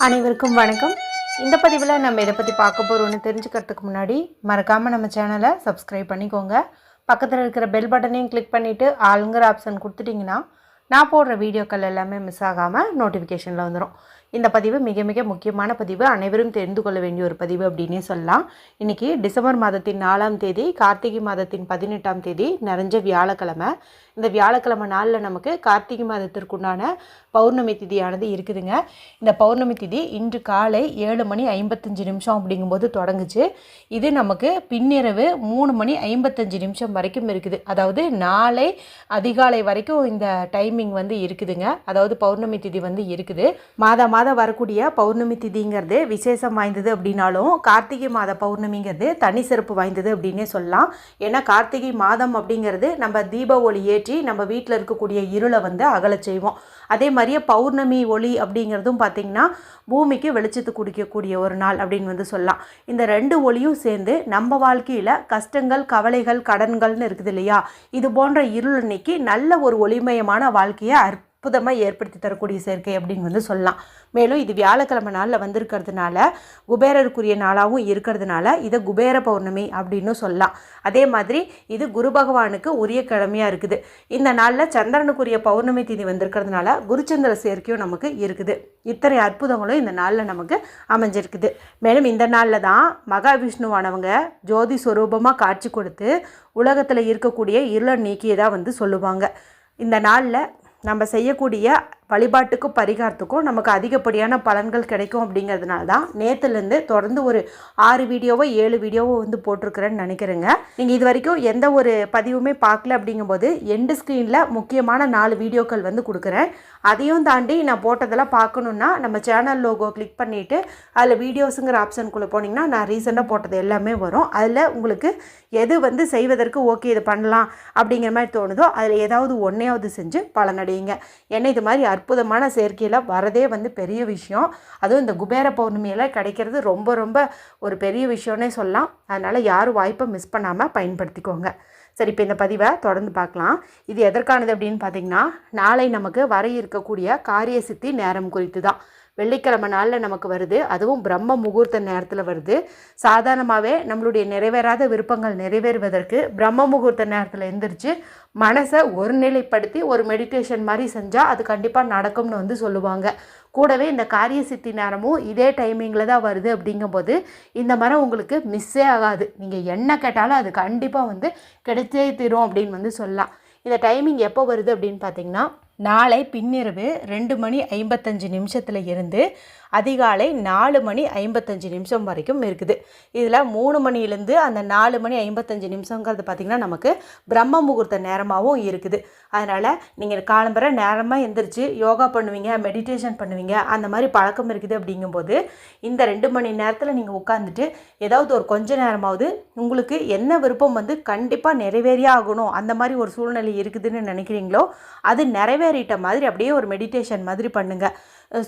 அனைவருக்கும் வணக்கம். இந்த பதிவில் நம்ம இதை பற்றி பார்க்க போகிறோன்னு தெரிஞ்சுக்கிறதுக்கு முன்னாடி மறக்காமல் நம்ம சேனலை சப்ஸ்கிரைப் பண்ணிக்கோங்க. பக்கத்தில் இருக்கிற பெல் பட்டனையும் கிளிக் பண்ணிவிட்டு ஆளுங்கிற ஆப்ஷன் கொடுத்துட்டிங்கன்னா நான் போடுற வீடியோக்கள் எல்லாமே மிஸ் ஆகாமல் நோட்டிஃபிகேஷனில் வந்துடும். இந்த பதிவு மிக மிக முக்கியமான பதிவு, அனைவரும் தெரிந்து கொள்ள வேண்டிய ஒரு பதிவு அப்படின்னே சொல்லலாம். இன்றைக்கி டிசம்பர் மாதத்தின் 4ஆம் தேதி, கார்த்திகை மாதத்தின் 18ஆம் தேதி, நிறைஞ்ச வியாழக்கிழமை. இந்த வியாழக்கிழமை நாளில் நமக்கு கார்த்திகை மாதத்திற்குண்டான பௌர்ணமி திதியானது இருக்குதுங்க. இந்த பௌர்ணமி திதி இன்று காலை 7:55 அப்படிங்கும்போது தொடங்குச்சு. இது நமக்கு பின்னிரவு 3:55 வரைக்கும் இருக்குது. அதாவது நாளை அதிகாலை வரைக்கும் இந்த டைமிங் வந்து இருக்குதுங்க. அதாவது பௌர்ணமி திதி வந்து இருக்குது. மாதம் வரக்கூடிய பௌர்ணமி திதிங்கிறது விசேஷம் வாய்ந்தது அப்படின்னாலும் கார்த்திகை மாத பௌர்ணமிங்கிறது தனி சிறப்பு வாய்ந்தது அப்படின்னே சொல்லலாம். ஏன்னா கார்த்திகை மாதம் அப்படிங்கிறது நம்ம தீப ஒளி ஏற்றி நம்ம வீட்டில் இருக்கக்கூடிய இருளை வந்து அகலச் செய்வோம். அதே மாதிரியே பௌர்ணமி ஒளி அப்படிங்கிறதும் பார்த்திங்கன்னா பூமிக்கு வெளிச்சத்து குடிக்கக்கூடிய ஒரு நாள் அப்படின்னு வந்து சொல்லலாம். இந்த ரெண்டு ஒளியும் சேர்ந்து நம்ம வாழ்க்கையில் கஷ்டங்கள், கவலைகள், கடன்கள்னு இருக்குது இல்லையா, இது போன்ற இருள் நீக்கி நல்ல ஒரு ஒளிமயமான வாழ்க்கையை அற்புதமாக ஏற்படுத்தி தரக்கூடிய சேர்க்கை அப்படின்னு வந்து சொல்லலாம். மேலும் இது வியாழக்கிழமை நாளில் வந்திருக்கிறதுனால குபேரருக்குரிய நாளாகவும் இருக்கிறதுனால இதை குபேர பௌர்ணமி அப்படின்னு சொல்லலாம். அதே மாதிரி இது குரு பகவானுக்கு உரிய கிழமையாக இருக்குது. இந்த நாளில் சந்திரனுக்குரிய பௌர்ணமி திதி வந்திருக்கிறதுனால குருச்சந்திர சேர்க்கையும் நமக்கு இருக்குது. இத்தனை அற்புதங்களும் இந்த நாளில் நமக்கு அமைஞ்சிருக்குது. மேலும் இந்த நாளில் தான் மகாவிஷ்ணுவானவங்க ஜோதி ஸ்வரூபமாக காட்சி கொடுத்து உலகத்தில் இருக்கக்கூடிய இருளை நீக்கியதாக வந்து சொல்லுவாங்க. இந்த நாளில் நம்ம செய்யக்கூடிய வழிபாட்டுக்கும் பரிகாரத்துக்கும் நமக்கு அதிகப்படியான பலன்கள் கிடைக்கும் அப்படிங்கிறதுனால தான் நேற்றுலேருந்து தொடர்ந்து ஒரு 6 வீடியோவோ 7 வீடியோவோ வந்து போட்டிருக்கிறேன்னு நினைக்கிறேங்க. நீங்கள் இது வரைக்கும் எந்த ஒரு பதிவுமே பார்க்கல அப்படிங்கும்போது எண்டு ஸ்க்ரீனில் முக்கியமான 4 வீடியோக்கள் வந்து கொடுக்குறேன். அதையும் தாண்டி நான் போட்டதெல்லாம் பார்க்கணுன்னா நம்ம சேனல் லோகோ கிளிக் பண்ணிவிட்டு அதில் வீடியோஸுங்கிற ஆப்ஷனுக்குள்ளே போனீங்கன்னா நான் ரீசெண்டாக போட்டது எல்லாமே வரும். அதில் உங்களுக்கு எது வந்து செய்வதற்கு ஓகே இது பண்ணலாம் அப்படிங்கிற மாதிரி தோணுதோ அதில் ஏதாவது ஒன்றையாவது செஞ்சு பலனடையுங்க. ஏன்னா இது மாதிரி அற்புதமான சேர்க்கையில் வரதே வந்து பெரிய விஷயம். அதுவும் இந்த குபேர பௌர்ணமியில் கிடைக்கிறது ரொம்ப ரொம்ப ஒரு பெரிய விஷயம்னே சொல்லலாம். அதனால் யாரும் வாய்ப்பை மிஸ் பண்ணாமல் பயன்படுத்திக்கோங்க. சரி, இப்போ இந்த பதிவை தொடர்ந்து பார்க்கலாம். இது எதற்கானது அப்படின்னு பார்த்திங்கன்னா, நாளை நமக்கு வர இருக்கக்கூடிய காரிய சித்தி நேரம் குறித்து தான். வெள்ளிக்கிழமை நாளில் நமக்கு வருது, அதுவும் பிரம்ம முகூர்த்த நேரத்தில் வருது. சாதாரணமாகவே நம்மளுடைய நிறைவேறாத விருப்பங்கள் நிறைவேறுவதற்கு பிரம்ம முகூர்த்த நேரத்தில் எழுந்திரிச்சு மனசை ஒருநிலைப்படுத்தி ஒரு மெடிடேஷன் மாதிரி செஞ்சால் அது கண்டிப்பாக நடக்கும்னு வந்து சொல்லுவாங்க. கூடவே இந்த காரிய சித்தி நேரமும் இதே டைமிங்கில் தான் வருது. அப்படிங்கும்போது இந்த மரம் உங்களுக்கு மிஸ்ஸே ஆகாது. நீங்கள் என்ன கேட்டாலும் அது கண்டிப்பாக வந்து கிடைச்சே தீரும் அப்படின்னு வந்து சொல்லலாம். இந்த டைமிங் எப்போ வருது அப்படின்னு பார்த்திங்கன்னா, நாளை பின்னிரவு 2:55 இருந்து அதிகாலை 4:55 வரைக்கும் இருக்குது. இதில் 3 மணிலேருந்து அந்த 4:55 பார்த்திங்கன்னா நமக்கு பிரம்ம முகூர்த்த நேரமாகவும் இருக்குது. அதனால் நீங்கள் காலம்பரை நேரமாக எந்திரிச்சு யோகா பண்ணுவீங்க, மெடிடேஷன் பண்ணுவீங்க, அந்த மாதிரி பழக்கம் இருக்குது. அப்படிங்கும்போது இந்த 2 மணி நேரத்தில் நீங்கள் உட்காந்துட்டு ஏதாவது ஒரு கொஞ்ச நேரமாவது உங்களுக்கு என்ன விருப்பம் வந்து கண்டிப்பாக நிறைவேறியே ஆகணும், அந்த மாதிரி ஒரு சூழ்நிலை இருக்குதுன்னு நினைக்கிறீங்களோ அது நிறைவேறிட்ட மாதிரி அப்படியே ஒரு மெடிடேஷன் மாதிரி பண்ணுங்கள்.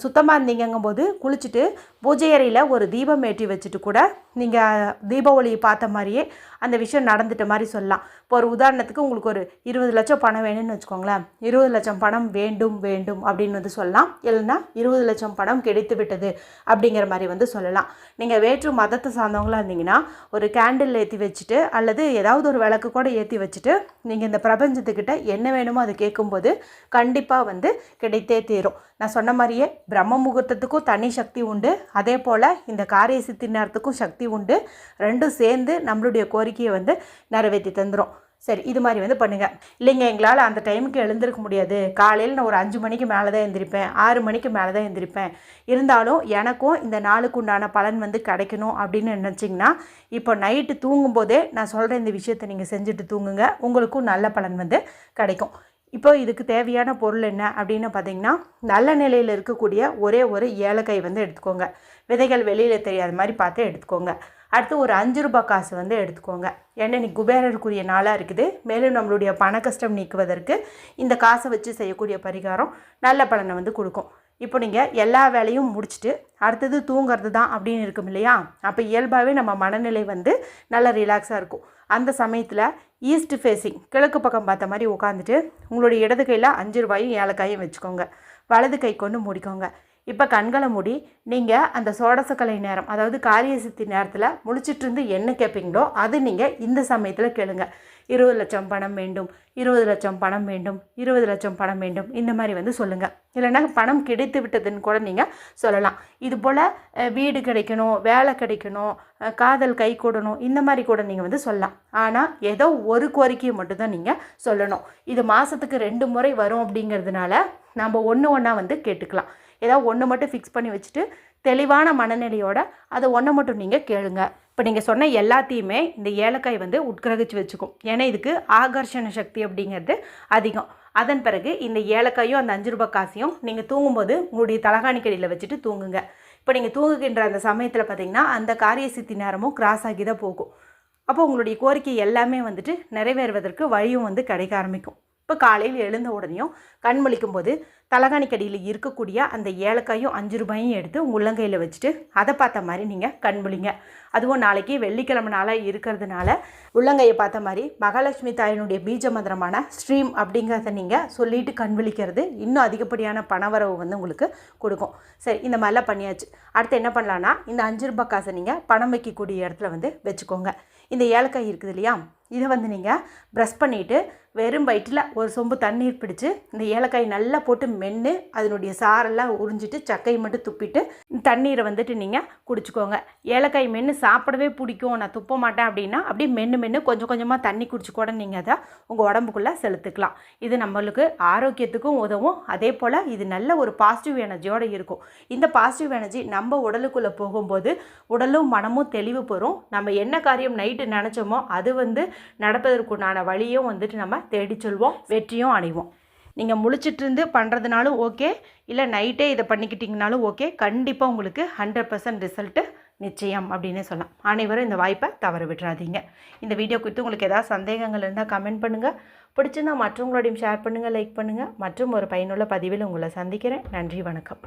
சுத்தமாக இருந்தீங்கும்போது குளிச்சுட்டு பூஜை அறையில் ஒரு தீபம் ஏற்றி வச்சுட்டு கூட நீங்கள் தீப ஒளியை பார்த்த மாதிரியே அந்த விஷயம் நடந்துட்ட மாதிரி சொல்லலாம். இப்போ ஒரு உதாரணத்துக்கு உங்களுக்கு ஒரு 20 லட்சம் பணம் வேணும்னு வச்சுக்கோங்களேன். 20 லட்சம் பணம் வேண்டும் வேண்டும் அப்படின்னு வந்து சொல்லலாம். இல்லைன்னா 20 லட்சம் பணம் கிடைத்து விட்டது அப்படிங்கிற மாதிரி வந்து சொல்லலாம். நீங்கள் வேற்று மதத்தை சார்ந்தவங்களாக இருந்தீங்கன்னா ஒரு கேண்டில் ஏற்றி வச்சுட்டு அல்லது ஏதாவது ஒரு விளக்கு கூட ஏற்றி வச்சுட்டு நீங்கள் இந்த பிரபஞ்சத்துக்கிட்ட என்ன வேணுமோ அதை கேட்கும்போது கண்டிப்பாக வந்து கிடைத்தே தீரும். நான் சொன்ன மாதிரியே பிரம்ம முகூர்த்தத்துக்கும் தனி சக்தி உண்டு, அதே போல் இந்த காரிய சித்தி நேரத்துக்கும் சக்தி உண்டு. ரெண்டும் சேர்ந்து நம்மளுடைய கோரிக்கையை வந்து நிறைவேற்றி தந்துடும். சரி, இது மாதிரி வந்து பண்ணுங்கள். இல்லைங்க எங்களால் அந்த டைமுக்கு எழுந்திருக்க முடியாது, காலையில் நான் ஒரு 5 மணிக்கு மேலே தான் எழுந்திருப்பேன், 6 மணிக்கு மேலே தான் எழுந்திருப்பேன், இருந்தாலும் எனக்கும் இந்த நாளுக்கு உண்டான பலன் வந்து கிடைக்கணும் அப்படின்னு நினச்சிங்கன்னா இப்போ நைட்டு தூங்கும்போதே நான் சொல்கிற இந்த விஷயத்தை நீங்கள் செஞ்சுட்டு தூங்குங்க, உங்களுக்கும் நல்ல பலன் வந்து கிடைக்கும். இப்போ இதுக்கு தேவையான பொருள் என்ன அப்படின்னு பார்த்திங்கன்னா, நல்ல நிலையில் இருக்கக்கூடிய ஒரே ஒரு ஏலக்காய் வந்து எடுத்துக்கோங்க. விதைகள் வெளியில் தெரியாத மாதிரி பார்த்து எடுத்துக்கோங்க. அடுத்து ஒரு 5 ரூபாய் காசு வந்து எடுத்துக்கோங்க. ஏன்னா இன்னைக்கு குபேரருக்குரிய நாளாக இருக்குது. மேலும் நம்மளுடைய பண கஷ்டம் நீக்குவதற்கு இந்த காசை வச்சு செய்யக்கூடிய பரிகாரம் நல்ல பலனை வந்து கொடுக்கும். இப்போ நீங்கள் எல்லா வேலையும் முடிச்சுட்டு அடுத்தது தூங்கிறது தான் அப்படின்னு இருக்கும் இல்லையா, அப்போ இயல்பாகவே நம்ம மனநிலை வந்து நல்லா ரிலாக்ஸாக இருக்கும். அந்த சமயத்தில் ஈஸ்ட் ஃபேஸிங் கிழக்கு பக்கம் பார்த்த மாதிரி உட்காந்துட்டு உங்களுடைய இடது கையில் 5 ரூபாயும் ஏலக்காயும் வச்சுக்கோங்க. வலது கை கொண்டு மூடிக்கோங்க. இப்போ கண்களை மூடி நீங்கள் அந்த சோடசக்கலை நேரம், அதாவது காரிய சித்தி நேரத்தில் முழிச்சிட்டு இருந்து என்ன கேட்பீங்களோ அது நீங்கள் இந்த சமயத்தில் கேளுங்க. 20 லட்சம் பணம் வேண்டும், 20 லட்சம் பணம் வேண்டும், 20 லட்சம் பணம் வேண்டும், இந்த மாதிரி வந்து சொல்லுங்கள். இல்லைன்னா பணம் கிடைத்து விட்டதுன்னு கூட நீங்கள் சொல்லலாம். இது போல் வீடு கிடைக்கணும், வேலை கிடைக்கணும், காதல் கை கூடணும், இந்த மாதிரி கூட நீங்கள் வந்து சொல்லலாம். ஆனால் ஏதோ ஒரு கோரிக்கையை மட்டும்தான் நீங்கள் சொல்லணும். இது மாதத்துக்கு 2 முறை வரும் அப்படிங்கிறதுனால நம்ம ஒன்றா வந்து கேட்டுக்கலாம். ஏதாவது ஒன்று மட்டும் ஃபிக்ஸ் பண்ணி வச்சுட்டு தெளிவான மனநிலையோட அதை ஒன்றை மட்டும் நீங்கள் கேளுங்க. இப்போ நீங்கள் சொன்ன எல்லாத்தையுமே இந்த ஏலக்காய் வந்து உட்கிரகிச்சு வச்சுக்கும். ஏன்னா இதுக்கு ஆகர்ஷண சக்தி அப்படிங்கிறது அதிகம். அதன் பிறகு இந்த ஏலக்காயும் அந்த 5 ரூபாய் காசையும் நீங்கள் தூங்கும்போது உங்களுடைய தலகாணிக்கடியில் வச்சுட்டு தூங்குங்க. இப்போ நீங்கள் தூங்குகின்ற அந்த சமயத்தில் பார்த்திங்கன்னா அந்த காரிய சித்தி நேரமும் கிராஸ் ஆகி தான் போகும். அப்போ உங்களுடைய கோரிக்கை எல்லாமே வந்துட்டு நிறைவேறுவதற்கு வழியும் வந்து கிடைக்க ஆரம்பிக்கும். இப்போ காலையில் எழுந்த உடனேயும் கண் முழிக்கும் போது தலகாணிக்கடியில் இருக்கக்கூடிய அந்த ஏலக்காயும் 5 ரூபாயும் எடுத்து உள்ளங்கையில் வச்சுட்டு அதை பார்த்த மாதிரி நீங்கள் கண் முழிங்க. அதுவும் நாளைக்கு வெள்ளிக்கிழமை நாளாக இருக்கிறதுனால உள்ளங்கையை பார்த்த மாதிரி மகாலட்சுமி தாயினுடைய பீஜ மந்திரமான ஸ்ட்ரீம் அப்படிங்கிறத நீங்கள் சொல்லிட்டு கண் விழிக்கிறது இன்னும் அதிகப்படியான பணவரவு வந்து உங்களுக்கு கொடுக்கும். சரி, இந்த மாதிரிலாம் பண்ணியாச்சு. அடுத்து என்ன பண்ணலான்னா இந்த 5 ரூபாய் காசை நீங்கள் பணம் வைக்கக்கூடிய இடத்துல வந்து வச்சுக்கோங்க. இந்த ஏலக்காய் இருக்குது இல்லையா, இதை வந்து நீங்கள் ப்ரஷ் பண்ணிவிட்டு வெறும் வயிற்றில் ஒரு சொம்பு தண்ணீர் பிடிச்சி இந்த ஏலக்காய் நல்லா போட்டு மென்று அதனுடைய சாரெல்லாம் உறிஞ்சிட்டு சக்கையை மட்டும் துப்பிட்டு தண்ணீரை வந்துட்டு நீங்கள் குடிச்சிக்கோங்க. ஏலக்காய் மென்று சாப்பிடவே பிடிக்கும், நான் துப்ப மாட்டேன் அப்படின்னா அப்படியே மென்று கொஞ்சம் கொஞ்சமாக தண்ணி குடிச்சு கூட நீங்கள் அதை உங்கள் உடம்புக்குள்ளே செலுத்துக்கலாம். இது நம்மளுக்கு ஆரோக்கியத்துக்கும் உதவும். அதே போல் இது நல்ல ஒரு பாசிட்டிவ் எனர்ஜியோடு இருக்கும். இந்த பாசிட்டிவ் எனர்ஜி நம்ம உடலுக்குள்ளே போகும்போது உடலும் மனமும் தெளிவு பெறும். நம்ம என்ன காரியம் நைட்டு நினச்சோமோ அது வந்து நடப்பதற்குண்டான வழியும் வந்துட்டு நம்ம தேடி சொல்வோம், வெற்றியும் அடைவோம். நீங்கள் முழிச்சிட்டு இருந்து பண்ணுறதுனாலும் ஓகே, இல்லை நைட்டே இதை பண்ணிக்கிட்டிங்கனாலும் ஓகே. கண்டிப்பாக உங்களுக்கு 100% ரிசல்ட்டு நிச்சயம் அப்படின்னு சொல்லலாம். அனைவரும் இந்த வாய்ப்பை தவற விட்டுறாதீங்க. இந்த வீடியோ குறித்து உங்களுக்கு ஏதாவது சந்தேகங்கள் இருந்தால் கமெண்ட் பண்ணுங்கள். பிடிச்சிருந்தால் மற்றவங்களோடையும் ஷேர் பண்ணுங்கள், லைக் பண்ணுங்கள். மற்றும் ஒரு பயனுள்ள பதிவில் உங்களை சந்திக்கிறேன். நன்றி, வணக்கம்.